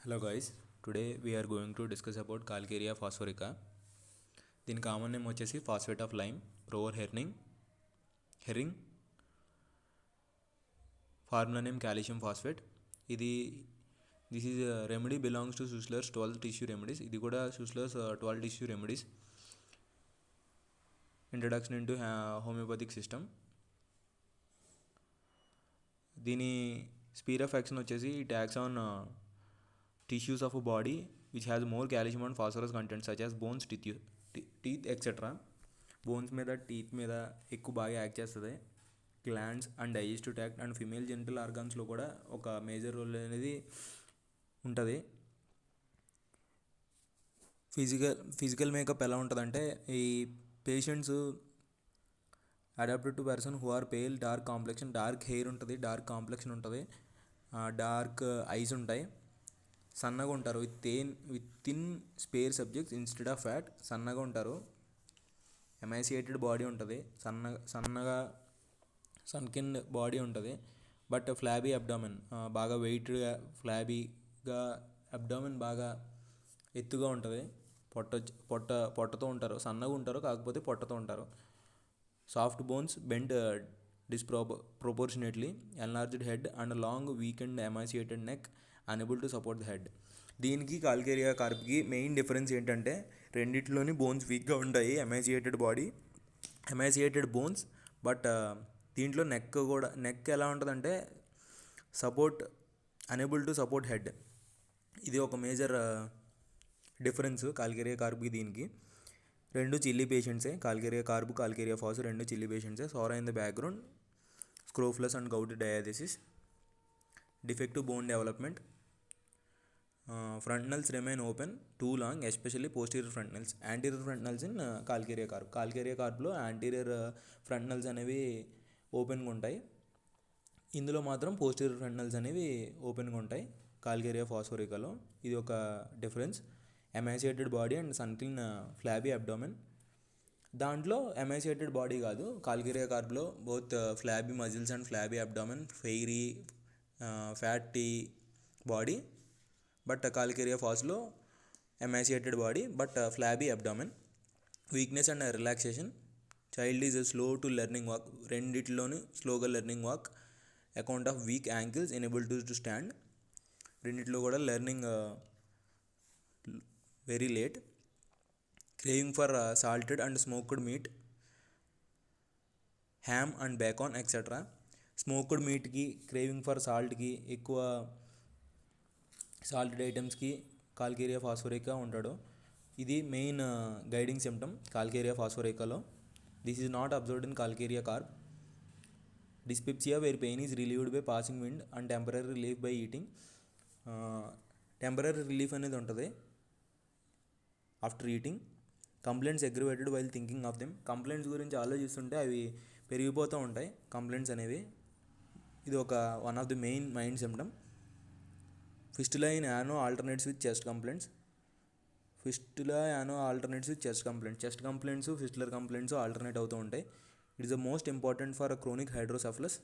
Hello guys, today we are going to discuss about Calcarea phosphorica. దీని common name వచ్చేసి phosphate of lime, prover Hering, formula name calcium phosphate. This is remedy belongs to Schuessler's 12 tissue remedies. ఇది కూడా Schuessler's 12 tissue remedies introduction into homeopathic system. దీని sphere of action వచ్చేసి it acts on tissues of a body which has more calcium and phosphorus content such as bones, teeth etc. Bones మీద teeth మీద ఎక్కువ బాగా act చేస్తుంది. Glands and digestive tract and female genital ఆర్గాన్స్లో కూడా ఒక major role అనేది ఉంటుంది. ఫిజికల్ మేకప్ ఎలా ఉంటుందంటే, ఈ patients adapted to person who are pale, dark complexion, dark hair ఉంటుంది, డార్క్ కాంప్లెక్షన్ ఉంటుంది, డార్క్ ఐస్ ఉంటాయి, సన్నగా ఉంటారు, with thin spare subjects instead of fat. సన్నగా ఉంటారు, ఎమాసియేటెడ్ బాడీ ఉంటుంది, సన్నగా సన్కిన్ బాడీ ఉంటుంది, బట్ ఫ్లాబీ అబ్డామెన్, బాగా వెయిట్గా ఫ్లాబీగా అబ్డామెన్ బాగా ఎత్తుగా ఉంటుంది. పొట్టతో ఉంటారు, సన్నగా ఉంటారు, కాకపోతే పొట్టతో ఉంటారు. Soft bones bend disproportionately, enlarged head and long weakened emaciated neck, unable to support the head. దీనికి కాల్కేరియా కార్ప్కి మెయిన్ డిఫరెన్స్ ఏంటంటే, రెండిట్లోని బోన్స్ వీక్గా ఉంటాయి, ఎమాసియేటెడ్ బోన్స్. బట్ దీంట్లో నెక్ ఎలా ఉంటుందంటే అనేబుల్ టు సపోర్ట్ హెడ్. ఇది ఒక మేజర్ డిఫరెన్స్ కాల్కేరియా కార్ప్కి దీనికి. రెండు చిల్లీ పేషెంట్సే, కాల్కేరియా కార్బ్, కాల్కేరియా ఫాస్ రెండు చిల్లీ పేషెంట్సే. Psora in the background, scrofulous and gout diathesis, defective bone development. Fontanelles remain open too long, especially posterior fontanelles. Anterior fontanelles in calcarea కార్బ్లో anterior fontanelles అనేవి ఓపెన్గా ఉంటాయి. ఇందులో మాత్రం posterior ఫ్రంట్నల్స్ అనేవి ఓపెన్గా ఉంటాయి కాల్కేరియా ఫాస్ఫోరికాలో. ఇది ఒక difference. Emaciated body and sunken flabby abdomen. దాంట్లో ఎమాసియేటెడ్ బాడీ కాదు, కాల్కేరియా కార్బ్లో both flabby muscles and flabby abdomen, fairy fatty body. But calcarea ఫాస్లో emaciated body but flabby abdomen. Weakness and relaxation. Child is slow to learning walk, రెండిట్లోనూ స్లోగా learning walk. Account of weak ankles, unable to stand. రెండిట్లో కూడా learning very late. Craving for salted and smoked meat, ham and bacon etcetera. Smoked మీట్కి, craving for సాల్ట్కి, ఎక్కువ salted ఐటమ్స్కి calcarea phosphorica ఉంటాడు. ఇది main guiding symptom calcarea ఫాస్ఫోరికాలో. This is not observed in calcarea carb. Dyspepsia where pain is relieved by passing wind and temporary relief by eating. Temporary relief అనేది ఉంటుంది after eating. Complaints aggravated while thinking of them. Complaints గురించి ఆలోచిస్తుంటే అవి పెరిగిపోతూ ఉంటాయి complaints అనేవి. ఇది ఒక one of the main mind symptom. Fistula in ano alternates with chest complaints. Chest complaints fistula complaints alternate అవుతూ ఉంటాయి. It is the most important for chronic hydrocephalus,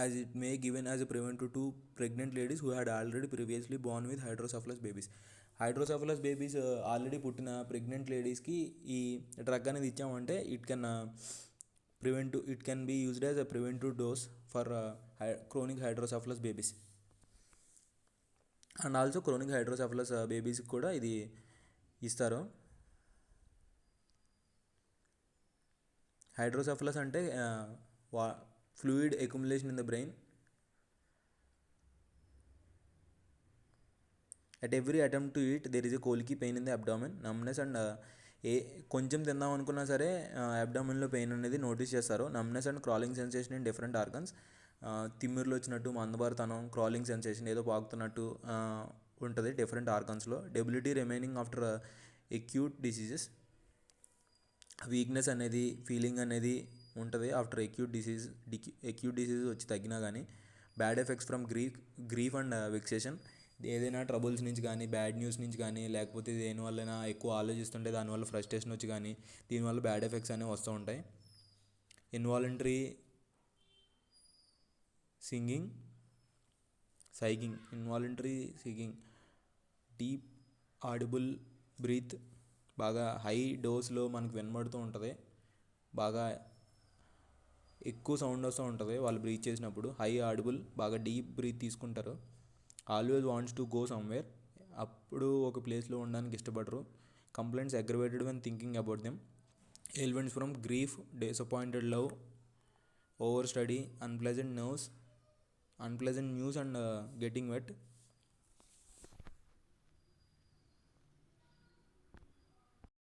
as it may given as a preventive to pregnant ladies who had already previously born with hydrocephalus babies. Hydrocephalus babies already పుట్టిన pregnant లేడీస్కి ఈ drug అనేది ఇచ్చామంటే it can be used as a preventive dose for chronic hydrocephalus babies. And also chronic hydrocephalus బేబీస్కి కూడా ఇది ఇస్తారు. Hydrocephalus అంటే fluid accumulation in the brain. At every attempt to eat there is a colicky pain in the abdomen, numbness and కొంచెం తిందాం అనుకున్నా సరే అబ్డామెన్లో పెయిన్ అనేది నోటీస్ చేస్తారు. Numbness and crawling sensation in different organs. తిమ్మిర్లు వచ్చినట్టు, మందబారుతనం, క్రాలింగ్ సెన్సేషన్, ఏదో పాకుతున్నట్టు ఉంటుంది డిఫరెంట్ ఆర్గన్స్లో. Debility remaining after acute diseases. Weakness అనేది, ఫీలింగ్ అనేది ఉంటుంది ఆఫ్టర్ ఎక్యూట్ డిసీజ్ వచ్చి తగ్గినా కానీ. Bad effects from grief and vexation. ఏదైనా ట్రబుల్స్ నుంచి కానీ, బ్యాడ్ న్యూస్ నుంచి కానీ, లేకపోతే దేనివల్లైనా ఎక్కువ ఆలోచిస్తుంటే దానివల్ల ఫ్రస్ట్రేషన్ వచ్చి కానీ, దీనివల్ల బ్యాడ్ ఎఫెక్ట్స్ అనేవి వస్తూ ఉంటాయి. Involuntary singing, sighing, involuntary sighing, deep audible breath, బాగా హై డోస్లో మనకు వినబడుతూ ఉంటుంది, బాగా ఎక్కువ సౌండ్ వస్తూ ఉంటుంది వాళ్ళు బ్రీత్ చేసినప్పుడు. హై ఆడిబుల్, బాగా డీప్ బ్రీత్ తీసుకుంటారు. Always wants to go somewhere, అప్పుడు ఒక ప్లేస్లో ఉండడానికి ఇష్టపడరు. Complaints aggravated when thinking about them. Ailments from grief, disappointed love, over study, unpleasant news and getting wet.